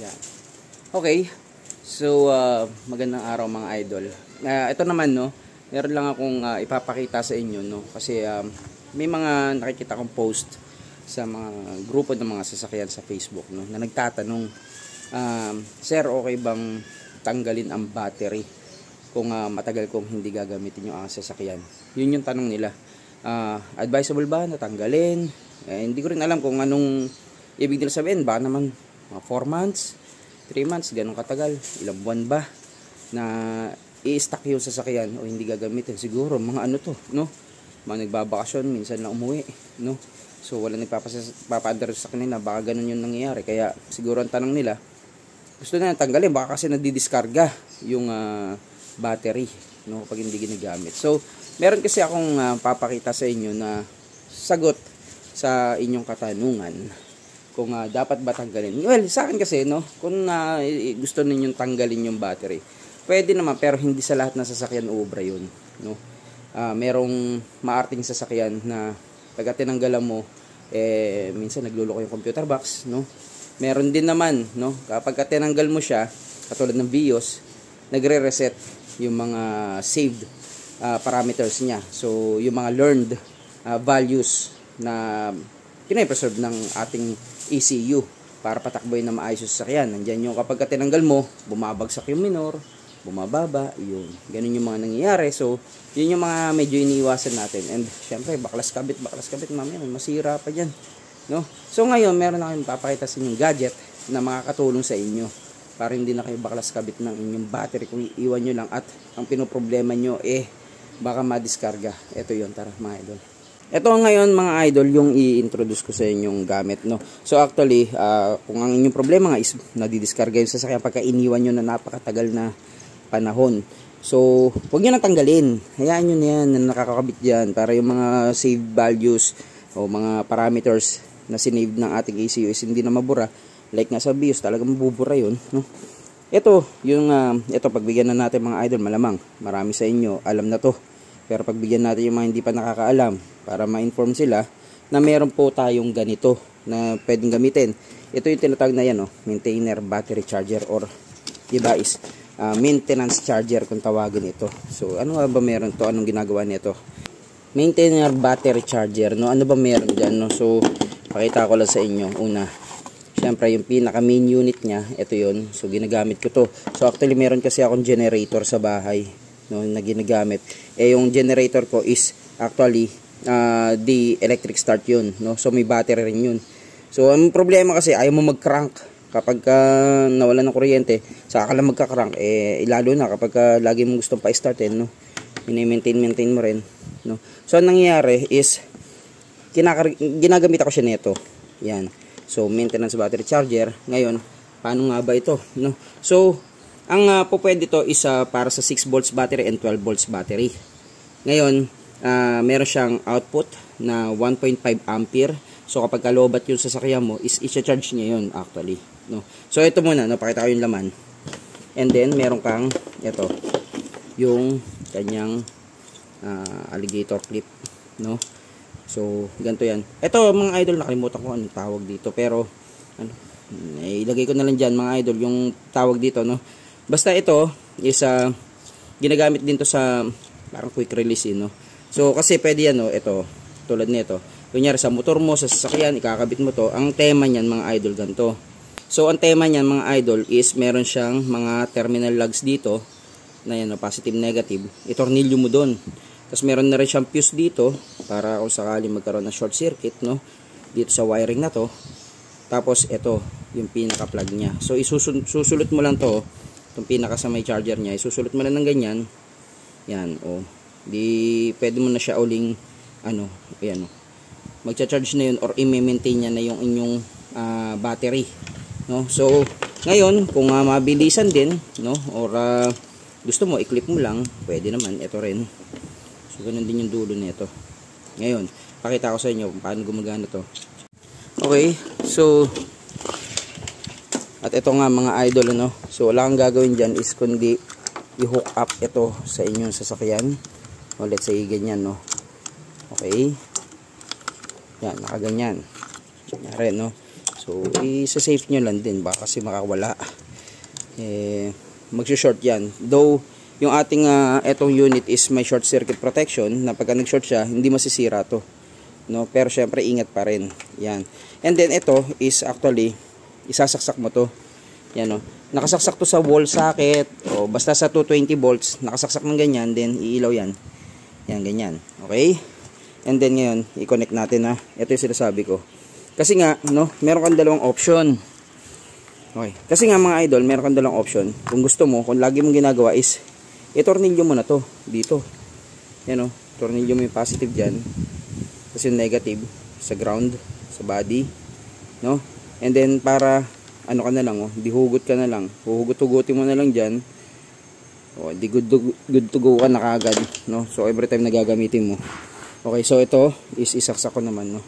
Yan. Okay. So, magandang araw mga idol. Ito naman, no, meron lang akong ipapakita sa inyo, no, kasi may mga nakikita kong post sa mga grupo ng mga sasakyan sa Facebook, no, na nagtatanong, sir, okay bang tanggalin ang battery kung matagal kong hindi gagamitin yung sasakyan? Yun yung tanong nila. Advisable ba na tanggalin? Hindi ko rin alam kung anong ibig nila sabihin. Baka naman mga 4 months, 3 months, ganun katagal, ilang buwan ba na i-stack yung sasakyan o hindi gagamitin. Siguro mga ano to, no, mga nagbabakasyon, minsan lang umuwi, no, so wala nagpapa-under sa kanila, baka ganun yung nangyayari. Kaya siguro ang tanong nila, gusto na tanggalin, baka kasi nadidiskarga yung battery, no, kapag hindi ginagamit. So meron kasi akong papakita sa inyo na sagot sa inyong katanungan kung dapat ba tanggalin. Well, sa akin kasi, no, kung gusto ninyong tanggalin yung battery, pwede naman, pero hindi sa lahat ng sasakyan uubra yun, no. Merong maarting sasakyan na pagka tinanggalan mo, minsan nagluloko yung computer box, no. Meron din naman, no, kapag tinanggal mo siya, katulad ng BIOS, nagre-reset yung mga saved parameters niya. So, yung mga learned values na pinapreserve ng ating ECU para patakboy na maayos yung sasakyan. Nandiyan yung kapag tinanggal mo, bumabagsak yung minor, bumababa, yun. Ganun yung mga nangyayari. So, yun yung mga medyo iniiwasan natin. And, syempre, baklas kabit, mamaya, masira pa dyan, no? So, ngayon, meron na kayong papakita sa inyong gadget na makakatulong sa inyo para hindi na kayo baklas kabit ng inyong battery kung iiwan nyo lang at ang pinoproblema nyo, baka madiskarga. Ito yun, tara mga idol. Ito ngayon mga idol yung i-introduce ko sa inyong gamit, no. So actually, kung ang inyong problema nga is nadidiskarga yung sasakyan pagka iniwan nyo na napakatagal na panahon. So, huwag nyo nang tanggalin. Hayaan nyo na yan na nakakakabit dyan para yung mga saved values o mga parameters na sinave ng ating ECU is hindi na mabura. Like nga sa BIOS, talaga mabubura yun, no. Ito, pagbigyan na natin mga idol, malamang marami sa inyo alam na to. Pero pagbigyan natin yung mga hindi pa nakakaalam para ma-inform sila na meron po tayong ganito na pwedeng gamitin. Ito yung tinatawag na yan, no, maintainer battery charger, or iba is maintenance charger kung tawagin ito. So ano nga ba meron to? Anong ginagawa nito? Maintainer battery charger, no. Ano ba meron dyan, no? So pakita ko lang sa inyo. Una, syempre yung pinaka main unit nya, ito yun. So ginagamit ko to. So actually meron kasi akong generator sa bahay, no, na ginagamit. Yung generator ko is actually the electric start yun, no. So may battery rin yun. So ang problema kasi ayaw mo mag-crank kapag nawalan ng kuryente, saka ka lang magka-crank. Lalo na kapag lagi mo gustong pa-startin, no, maintain mo rin, no. So ang nangyayari is ginagamit ako siya nito. Yan. So maintenance battery charger. Ngayon, paano nga ba ito, no? So ang pwede ito is para sa 6 volts battery and 12 volts battery. Ngayon, meron siyang output na 1.5 ampere. So kapag kalobat yung sasakyan mo, is i-charge niya yun actually, no. So ito muna, no, pakita ko yung laman. And then meron kang ito, yung kanyang alligator clip, no. So ganito yan. Ito mga idol, nakalimutan ko anong tawag dito, pero ilagay ko na lang dyan mga idol yung tawag dito, no. Basta ito is ginagamit din to sa parang quick release, no. So kasi pwede yan, no, ito tulad nito. Kunyari sa motor mo, sa sasakyan, ikakabit mo to. Ang tema niyan mga idol ganito. So ang tema niyan mga idol is meron siyang mga terminal lugs dito na yan, no, positive negative. Itornilyo mo doon. Tapos meron na rin siyang fuse dito para kung sakali magkaroon ng short circuit, no, dito sa wiring na to. Tapos ito yung pinaka plug niya. So susulot mo lang to, itong pinaka sa may charger niya, isusulot mo lang ng ganyan. Yan, di pwede mo na siya uling ayan, magcha-charge na yun or i-maintain niya na yung inyong battery, no. So ngayon kung mabilisan din, no, or gusto mo i-clip mo lang, pwede naman, ito rin. So ganun din yung dulo nito. Ngayon pakita ko sa inyo kung paano gumagana to. Okay, so at ito nga mga idol, no. So wala kang gagawin dyan is kundi i-hook up ito sa inyong sasakyan. O let's say ganyan, no. Okay. Yan, nakaganyan. Yan rin, no. So, isa-safe nyo lang din. Baka kasi makawala. Mag-short yan. Though, yung ating etong unit is may short circuit protection na pagka nag-short siya, hindi masisira to. No? Pero syempre, ingat pa rin. Yan. And then, ito is actually, isasaksak mo to. Yan, no? Nakasaksak to sa wall socket. O, basta sa 220 volts, nakasaksak ng ganyan. Then, iilaw yan. Yan, ganyan. Okay? And then, ngayon, i-connect natin ha. Ito yung sinasabi ko. Kasi nga, no, meron kang dalawang option. Okay. Kasi nga mga idol, meron kang dalawang option. Kung gusto mo, kung lagi mong ginagawa is, itornilyo mo na to, dito. Yan o, tornilyo mo yung positive dyan. Tapos yung negative, sa ground, sa body. No? And then, para, ano ka na lang, oh, di hugot ka na lang. Huhugot-hugutin mo na lang dyan. O, di good to go ka na kagad. No? So, every time na gagamitin mo. Okay, so ito, is isaksak ko naman, no?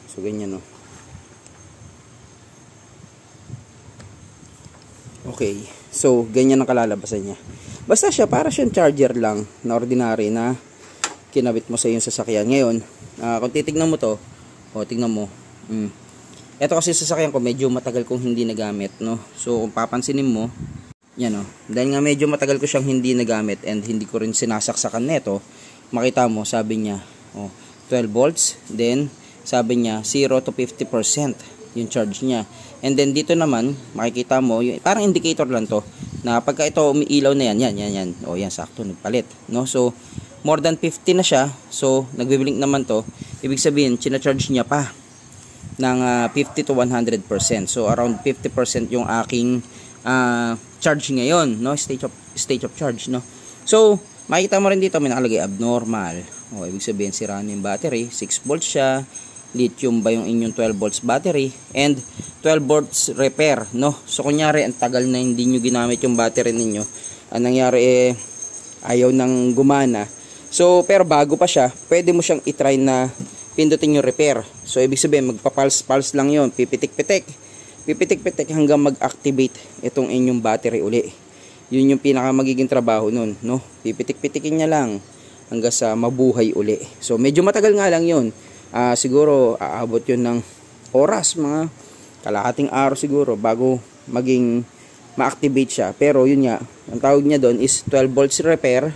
So, ganyan, no? Okay, so ganyan ang kalalabasan niya. Basta siya, para siyang charger lang na ordinary na kinabit mo sa iyong sasakyan. Ngayon, kung titignan mo to, o tignan mo, ito kasi sasakyan ko, medyo matagal kong hindi nagamit, no? So, kung papansinin mo, yan o, dahil nga medyo matagal ko siyang hindi nagamit and hindi ko rin sinasaksakan neto, makita mo, sabi niya, 12 volts, then, sabi niya, 0 to 50% yung charge niya. And then dito naman, makikita mo, yung, parang indicator lang to, na pagka ito umiilaw na yan. O yan, sakto, nagpalit. No? So, more than 50 na siya. So, nagbiblink naman to. Ibig sabihin, sinacharge niya pa ng 50 to 100%. So, around 50% yung aking charge ngayon. No? State of charge. No? So, makikita mo rin dito, may nakalagay abnormal. O, ibig sabihin, sira na yung battery. 6 volts siya. Lithium ba yung inyong 12 volts battery, and 12 volts repair, no? So kunyari ang tagal na hindi nyo ginamit yung battery ninyo, ang nangyari ayaw nang gumana. So pero bago pa siya, pwede mo siyang i-try na pindutin yung repair. So ibig sabihin magpa-pulse lang yon, pipitik-pitik hanggang mag-activate itong inyong battery uli. Yun yung pinaka magiging trabaho nun, no? Pipitik-pitikin niya lang hanggang sa mabuhay uli. So medyo matagal nga lang yun. Siguro aabot yun ng oras, mga kalahating araw siguro bago maging ma-activate siya. Pero yun nga, ang tawag niya doon is 12 volts repair.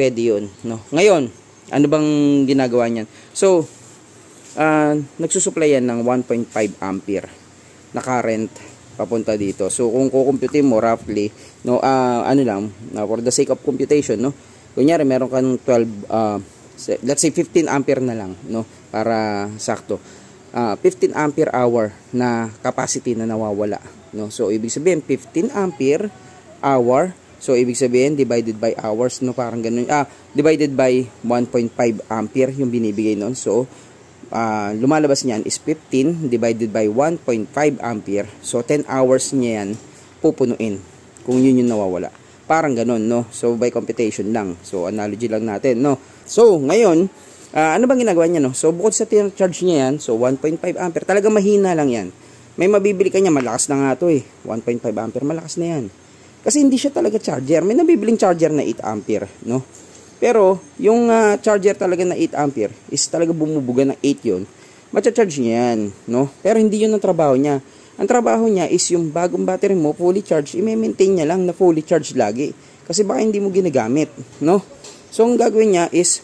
Pwede yun, no? Ngayon, ano bang ginagawa niyan? So, nagsusupply yan ng 1.5 ampere na current papunta dito. So, kung kukumputin mo roughly, no, ano lang, for the sake of computation, no? Kunyari, meron kang 12, let's say 15 ampere na lang, no, para sakto. 15 ampere hour na capacity na nawawala, no. So ibig sabihin 15 ampere hour, so ibig sabihin divided by hours, no, parang ganun. Divided by 1.5 ampere yung binibigay noon. So lumalabas niyan is 15 divided by 1.5 ampere. So 10 hours niya yan pupunuin kung yun yung nawawala. Parang ganun, no. So by computation lang. So analogy lang natin, no. So ngayon, ano bang ginagawa niya, no? So bukod sa charge niya yan, so 1.5 ampere, talagang mahina lang yan. May mabibili ka niya, malakas na nga to 1.5 ampere, malakas na yan. Kasi hindi siya talaga charger. May nabibiling charger na 8 ampere, no? Pero yung charger talaga na 8 ampere is talaga bumubuga ng 8 yun. Matcha-charge niya yan, no? Pero hindi yun ang trabaho niya. Ang trabaho niya is yung bagong battery mo fully charged, i-maintain niya lang na fully charged lagi. Kasi baka hindi mo ginagamit, no? So ang gagawin niya is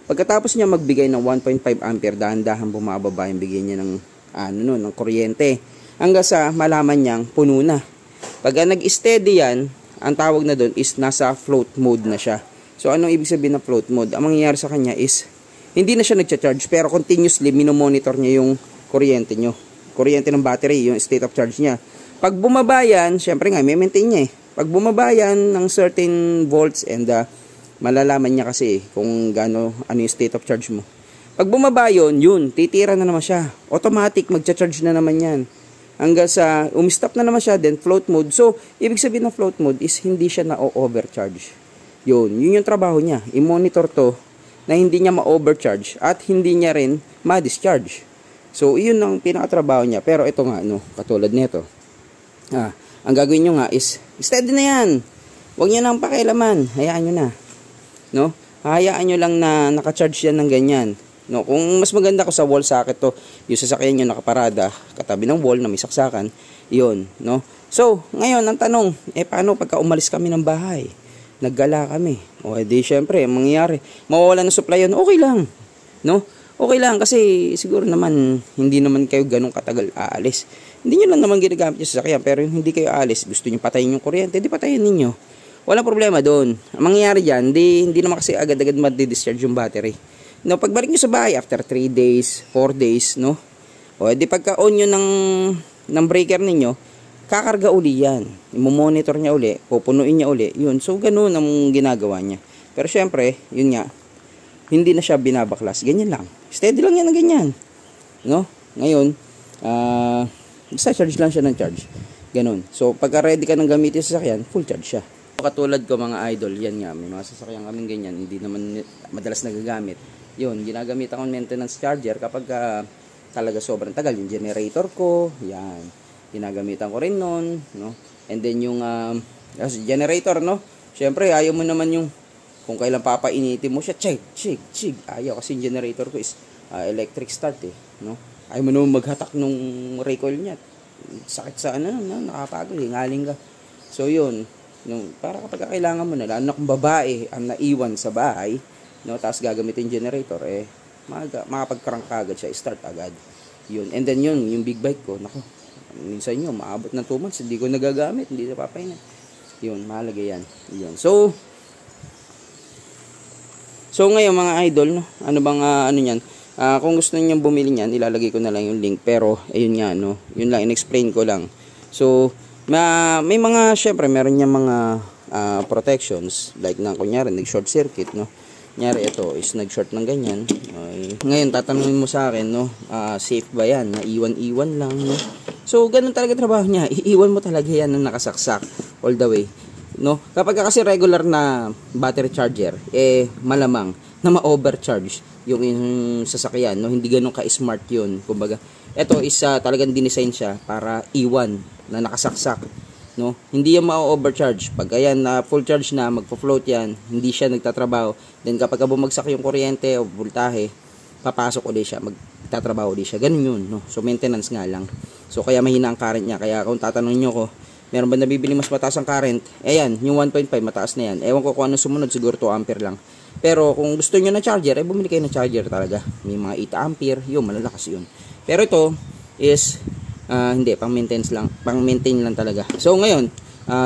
pagkatapos niya magbigay ng 1.5 ampere, dahan-dahan bumababa yung bigay niya ng ng kuryente hanggang sa malaman niyang puno na. Pag nag-steady yan, ang tawag na doon is nasa float mode na siya. So anong ibig sabihin ng float mode? Ang mangyayari sa kanya is hindi na siya nagcha-charge pero continuously minomonitor niya yung kuryente ng battery, yung state of charge niya. Pag bumaba yan, syempre nga may maintain niya Pag bumaba yan ng certain volts and malalaman niya kasi kung ano yung state of charge mo. Pag bumaba yun, titira na naman siya. Automatic, magcha-charge na naman yan. Hanggang sa, umistop na naman siya, then float mode. So, ibig sabihin ng float mode is hindi siya na-overcharge. Yun yung trabaho niya. I-monitor to na hindi niya ma-overcharge at hindi niya rin ma-discharge. So, yun ang pinakatrabaho niya. Pero ito nga, katulad nito. Ang gagawin nyo nga is, steady na yan. Huwag niyo nang pakialaman. Hayaan nyo na. No? Hayaan nyo lang na naka-charge yan ng ganyan. No, kung mas maganda ko sa wall socket to, yung sasakyan nyo nakaparada, katabi ng wall na may saksakan, yun, no? So, ngayon, ang tanong, paano pagka umalis kami ng bahay? Naggala kami. O, di syempre, mangyayari, mawawala ng supply yun, okay lang, no? Okay lang, kasi siguro naman, hindi naman kayo ganun katagal aalis. Hindi nyo lang naman ginagamit yung sasakyan, pero hindi kayo aalis, gusto nyo patayin yung kuryente, di patayin ninyo. Walang problema doon. Ang mangyayari dyan, hindi naman kasi agad-agad madi-discharge yung battery. No, pagbalik nyo sa bahay after 3 days, 4 days, no? O di pagka-on nyo ng breaker ninyo, kakarga uli yan. Imo-monitor niya uli, pupunuin niya uli. Yun, so ganoon ang ginagawa niya. Pero syempre, yun nga, hindi na siya binabaklas. Ganyan lang. Steady lang yan na ganyan. No? Ngayon, basta charge lang siya ng charge. Ganun. So, pagka ready ka ng gamitin sa sasakyan, full charge siya. Katulad ko mga idol, yan nga, may mga sasakyan kaming ganyan, hindi naman madalas nagagamit. Yun, ginagamit akong maintenance charger kapag talaga sobrang tagal. Yung generator ko, yan, ginagamitan ko rin nun, no? And then yung generator, no? Syempre, ayaw mo naman yung, kung kailan papainitin mo siya, chig. Ayaw kasi yung generator ko is electric start no? Ayaw mo naman maghatak nung recoil niya. Sakit sa nakapagod, ngaling ka. So yun, para kapag kailangan mo na, lalo na kung babae ang naiwan sa bahay, no, tapos gagamitin generator, makapag-crank agad siya, start agad. Yun. And then yung big bike ko, nako, minsan yun, maabot ng 2 months, hindi ko nagagamit, hindi na papahinga. Yun, mahalaga yan. Yun. So ngayon mga idol, no, ano bang niyan? Kung gusto niyo bumili niyan, ilalagay ko na lang yung link, pero ayun nga, no, yun lang, in-explain ko lang. So may mga, syempre meron niya mga protections, like na kunyari nag-short circuit, no. Kunyari ito is nag-short ng ganyan. Ngayon tatanungin mo sa akin, no, safe ba yan? Naiwan-iwan lang, no. So ganun talaga trabaho niya. Iiwan mo talaga yan na nakasaksak all the way, no. Kapag kasi regular na battery charger, malamang na ma-overcharge yung sasakyan, no. Hindi ganun ka-smart yun. Kumbaga, ito is talagang dinesign siya para iwan na nakasaksak, no. Hindi yan ma-overcharge. Pag ayan na full charge na, magpo-float yan, hindi siya nagtatrabaho. Then kapag bumagsak yung kuryente o voltahe, papasok ulit siya, magtatrabaho ulit siya. Ganun yun, no. So maintenance nga lang. So kaya mahina ang current niya. Kaya kung tatanungin nyo ko, meron ba nabibili mas mataas ang current? Ayan, yung 1.5 mataas na yan. Ewan ko kung anong sumunod, siguro 2 ampere lang. Pero kung gusto nyo na charger, bumili kayo ng charger talaga. May mga 8 ampere, yun, malalakas yun. Pero ito is hindi, pang-maintain lang talaga. So ngayon,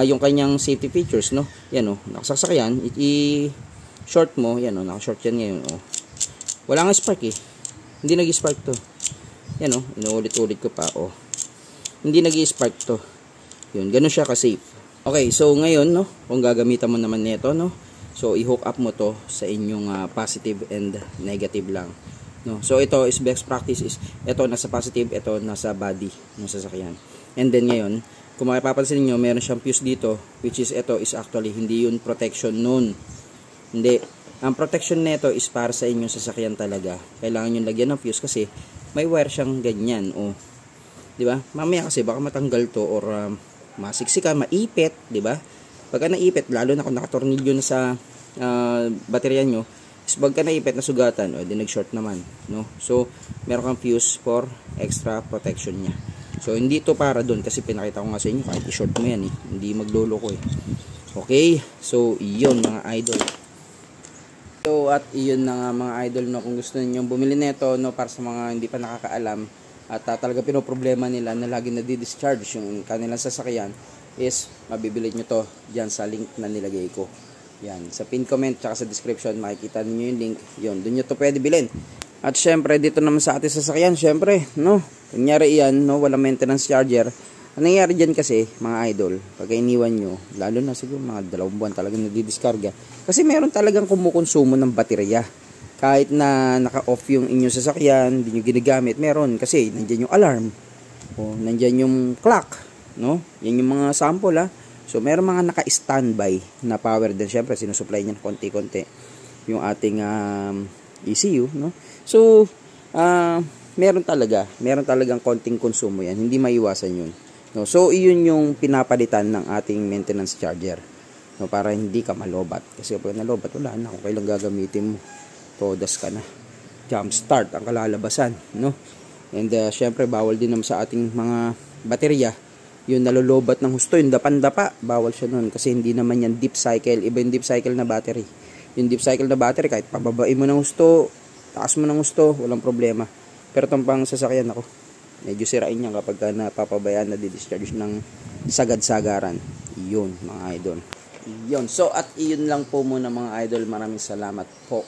yung kanyang safety features, no? Yan, oh, nakasaksak yan, i-short mo, yan, oh, naka-short yan ngayon, oh. Wala nga spark Hindi nag-spark to. Yan, oh, inuulit-ulit ko pa, oh. Hindi nag-spark to. Yun, ganun siya ka-safe. Okay, so ngayon, no, kung gagamitan mo naman nito, no? So i-hook up mo to sa inyong positive and negative lang. No, so ito is best practice is ito nasa positive, ito nasa body ng sasakyan. And then ngayon, kung mapapansin niyo, meron siyang fuse dito, which is ito is actually hindi yun protection nun. Hindi. Ang protection nito is para sa inyong sasakyan talaga. Kailangan yung lagyan ng fuse kasi may wire siyang ganyan, oh. 'Di ba? Mamaya kasi baka matanggal to or masiksika, maipit, 'di ba? Pagka naipit, lalo na kung nakatornilyo na sa baterya nyo, is pagka naipit na sugatan, o di nag-short naman, no? So, meron kang fuse for extra protection niya. So, hindi to para doon kasi pinakita ko nga sa inyo, kahit i-short mo yan, hindi magluloko Okay? So, iyon mga idol. So, at iyon na nga mga idol, no? Kung gusto niyo bumili nito, no, para sa mga hindi pa nakakaalam, at talaga pinoproblema nila na lagi na-discharge yung kanilang sasakyan, is mabibili nyo to dyan sa link na nilagay ko. Yan, sa pin comment tsaka sa description makikita niyo yung link. Yun, doon nyo to pwede bilhin. At syempre dito naman sa ating sasakyan, syempre, no, kunyari yan, no, walang maintenance charger. Ang nangyayari dyan kasi, mga idol, pag iniwan nyo, lalo na siguro mga 2 buwan talagang nagdidiskarga. Kasi meron talagang kumukonsumo ng baterya. Kahit na naka-off yung inyong sasakyan, hindi nyo ginagamit, meron. Kasi nandyan yung alarm, o nandyan yung clock, no? Yan yung mga sample, So, meron mga naka-standby na power din. Siyempre, sinusupply niya konti-konti yung ating ECU, no? So, meron talagang konting konsumo yan. Hindi maiwasan yun. No? So, iyon yung pinapalitan ng ating maintenance charger. No? Para hindi ka malobat. Kasi pag nalobat, wala na. Kung kailang gagamitin mo, todas ka na. jump start ang kalalabasan, no? And syempre bawal din naman sa ating mga baterya yung nalolobat ng husto, yung dapan-dapa, bawal siya nun kasi hindi naman yan deep cycle. Iba yung deep cycle na battery. Yung deep cycle na battery, kahit pababain mo ng husto, taas mo ng husto, walang problema. Pero itong pang sasakyan ako, medyo sirain yan kapag napapabayaan na di-discharge ng sagad-sagaran. Yun mga idol. Yun. So at iyon lang po muna mga idol. Maraming salamat po.